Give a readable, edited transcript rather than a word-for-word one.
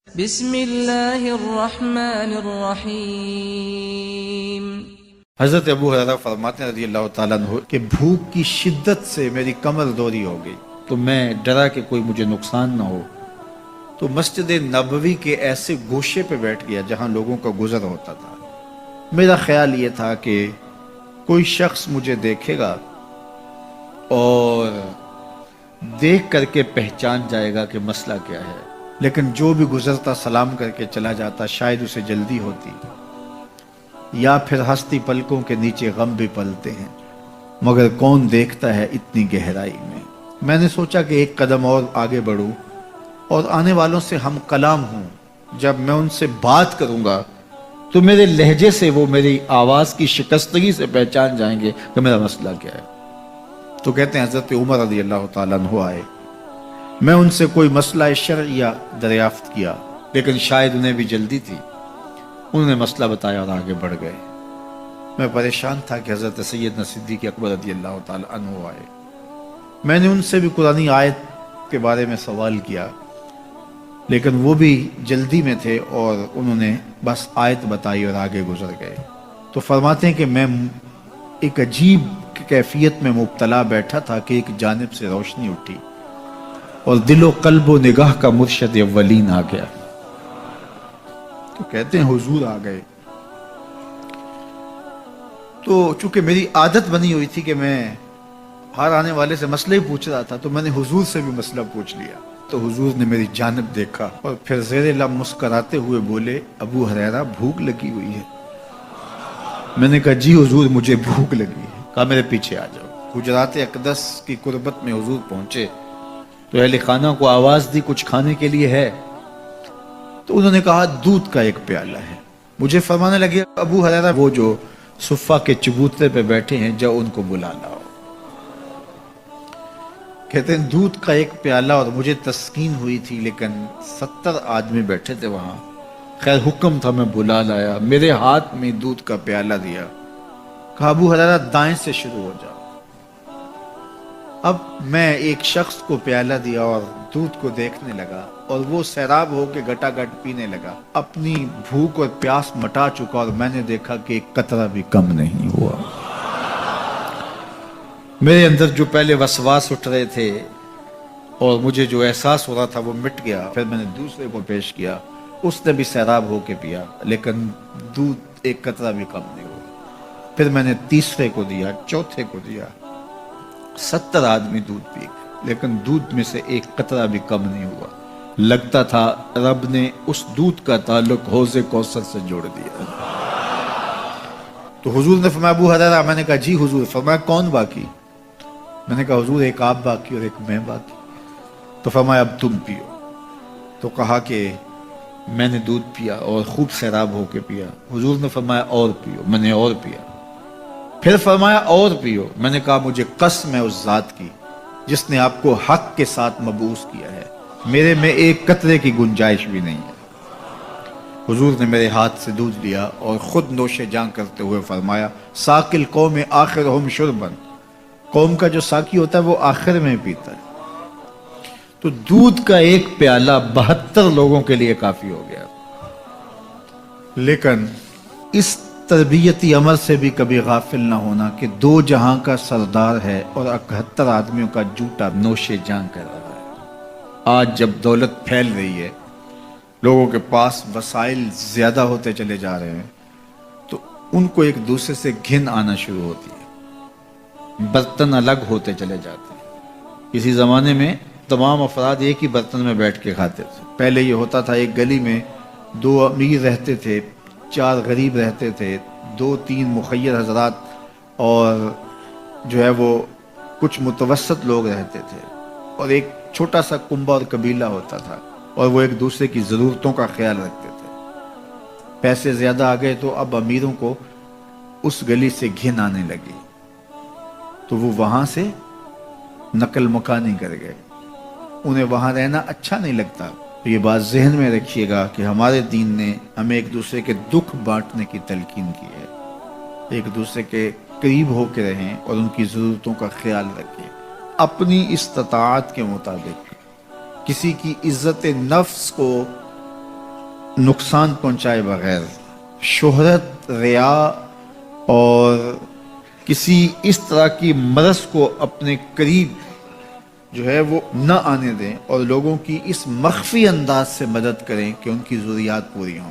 بسم اللہ الرحمن الرحیم۔ حضرت ابو ہریرہ فرماتے ہیں رضی اللہ تعالیٰ عنہ کہ بھوک کی شدت سے میری کمر دوری ہو گئی تو میں ڈرا کہ کوئی مجھے نقصان نہ ہو، تو مسجد نبوی کے ایسے گوشے پہ بیٹھ گیا جہاں لوگوں کا گزر ہوتا تھا۔ میرا خیال یہ تھا کہ کوئی شخص مجھے دیکھے گا اور دیکھ کر کے پہچان جائے گا کہ مسئلہ کیا ہے، لیکن جو بھی گزرتا سلام کر کے چلا جاتا، شاید اسے جلدی ہوتی، یا پھر ہستی پلکوں کے نیچے غم بھی پلتے ہیں، مگر کون دیکھتا ہے اتنی گہرائی میں۔ میں نے سوچا کہ ایک قدم اور آگے بڑھوں اور آنے والوں سے ہم کلام ہوں، جب میں ان سے بات کروں گا تو میرے لہجے سے وہ میری آواز کی شکستگی سے پہچان جائیں گے کہ میرا مسئلہ کیا ہے۔ تو کہتے ہیں حضرت عمر رضی اللہ تعالیٰ عنہ آئے، میں ان سے کوئی مسئلہ شرعیہ دریافت کیا، لیکن شاید انہیں بھی جلدی تھی، انہوں نے مسئلہ بتایا اور آگے بڑھ گئے۔ میں پریشان تھا کہ حضرت سیدنا صدیق اکبر رضی اللہ تعالیٰ عنہ آئے۔ میں نے ان سے بھی قرآنی آیت کے بارے میں سوال کیا، لیکن وہ بھی جلدی میں تھے اور انہوں نے بس آیت بتائی اور آگے گزر گئے۔ تو فرماتے ہیں کہ میں ایک عجیب کیفیت میں مبتلا بیٹھا تھا کہ ایک جانب سے روشنی اٹھی اور دل و قلب و نگاہ کا مرشد اولین آ گیا۔ تو کہتے ہیں حضور آ گئے، تو چونکہ میری عادت بنی ہوئی تھی کہ میں ہر آنے والے سے مسئلے ہی پوچھ رہا تھا، تو میں نے حضور سے بھی مسئلہ پوچھ لیا۔ تو حضور نے میری جانب دیکھا اور پھر زیر لب مسکراتے ہوئے بولے، ابو ہریرہ بھوک لگی ہوئی ہے؟ میں نے کہا جی حضور مجھے بھوک لگی ہے۔ کہا میرے پیچھے آ جاؤ۔ حجرات اقدس کی قربت میں حضور پہنچے تو اہل خانہ کو آواز دی کچھ کھانے کے لیے ہے؟ تو انہوں نے کہا دودھ کا ایک پیالہ ہے۔ مجھے فرمانے لگے ابو ہریرہ وہ جو صفہ کے چبوترے پہ بیٹھے ہیں جاؤ ان کو بلا لاؤ۔ کہتے ہیں دودھ کا ایک پیالہ، اور مجھے تسکین ہوئی تھی لیکن 70 آدمی بیٹھے تھے وہاں۔ خیر حکم تھا، میں بلا لایا، میرے ہاتھ میں دودھ کا پیالہ دیا، کہا ابو ہریرہ دائیں سے شروع ہو جاؤ۔ اب میں ایک شخص کو پیالہ دیا اور دودھ کو دیکھنے لگا، اور وہ سیراب ہو کے گٹا گٹ پینے لگا، اپنی بھوک اور پیاس مٹا چکا، اور میں نے دیکھا کہ ایک قطرہ بھی کم نہیں ہوا۔ میرے اندر جو پہلے وسواس اٹھ رہے تھے اور مجھے جو احساس ہو رہا تھا وہ مٹ گیا۔ پھر میں نے دوسرے کو پیش کیا، اس نے بھی سیراب ہو کے پیا، لیکن دودھ ایک قطرہ بھی کم نہیں ہوا۔ پھر میں نے تیسرے کو دیا، چوتھے کو دیا، 70 آدمی دودھ پی گئے، لیکن دودھ میں سے ایک قطرہ بھی کم نہیں ہوا۔ لگتا تھا رب نے اس دودھ کا تعلق حوض کوثر سے جوڑ دیا۔ تو حضور نے فرمایا ابو ہریرہ، میں نے کہا جی حضور۔ فرمایا کون باقی؟ میں نے کہا حضور ایک آپ باقی اور ایک میں باقی۔ تو فرمایا اب تم پیو۔ تو کہا کہ میں نے دودھ پیا اور خوب سیراب ہو کے پیا۔ حضور نے فرمایا اور پیو، میں نے اور پیا۔ پھر فرمایا اور پیو۔ میں نے کہا مجھے قسم ہے اس ذات کی جس نے آپ کو حق کے ساتھ مبعوث کیا ہے، میرے میں ایک قطرے کی گنجائش بھی نہیں ہے۔ حضور نے میرے ہاتھ سے دودھ لیا اور خود نوش جاں کرتے ہوئے فرمایا ساقی القوم آخرہم شربا، قوم کا جو ساقی ہوتا ہے وہ آخر میں پیتا ہے۔ تو دودھ کا ایک پیالہ 72 لوگوں کے لیے کافی ہو گیا۔ لیکن اس تربیتی عمل سے بھی کبھی غافل نہ ہونا کہ 2 جہاں کا سردار ہے اور 71 آدمیوں کا جوٹا نوش جاں کر رہا ہے۔ آج جب دولت پھیل رہی ہے، لوگوں کے پاس وسائل زیادہ ہوتے چلے جا رہے ہیں، تو ان کو ایک دوسرے سے گھن آنا شروع ہوتی ہے، برتن الگ ہوتے چلے جاتے ہیں۔ کسی زمانے میں تمام افراد ایک ہی برتن میں بیٹھ کے کھاتے تھے۔ پہلے یہ ہوتا تھا ایک گلی میں 2 امیر رہتے تھے، 4 غریب رہتے تھے، 2-3 مخیر حضرات اور جو ہے وہ کچھ متوسط لوگ رہتے تھے، اور ایک چھوٹا سا کنبہ اور قبیلہ ہوتا تھا، اور وہ ایک دوسرے کی ضرورتوں کا خیال رکھتے تھے۔ پیسے زیادہ آ گئے تو اب امیروں کو اس گلی سے گھن آنے لگی، تو وہ وہاں سے نقل مکانی کر گئے، انہیں وہاں رہنا اچھا نہیں لگتا۔ تو یہ بات ذہن میں رکھیے گا کہ ہمارے دین نے ہمیں ایک دوسرے کے دکھ بانٹنے کی تلقین کی ہے، ایک دوسرے کے قریب ہو کے رہیں اور ان کی ضرورتوں کا خیال رکھیں، اپنی استطاعت کے مطابق۔ کسی کی عزت نفس کو نقصان پہنچائے بغیر، شہرت، ریا اور کسی اس طرح کی مرض کو اپنے قریب جو ہے وہ نہ آنے دیں، اور لوگوں کی اس مخفی انداز سے مدد کریں کہ ان کی ضروریات پوری ہوں۔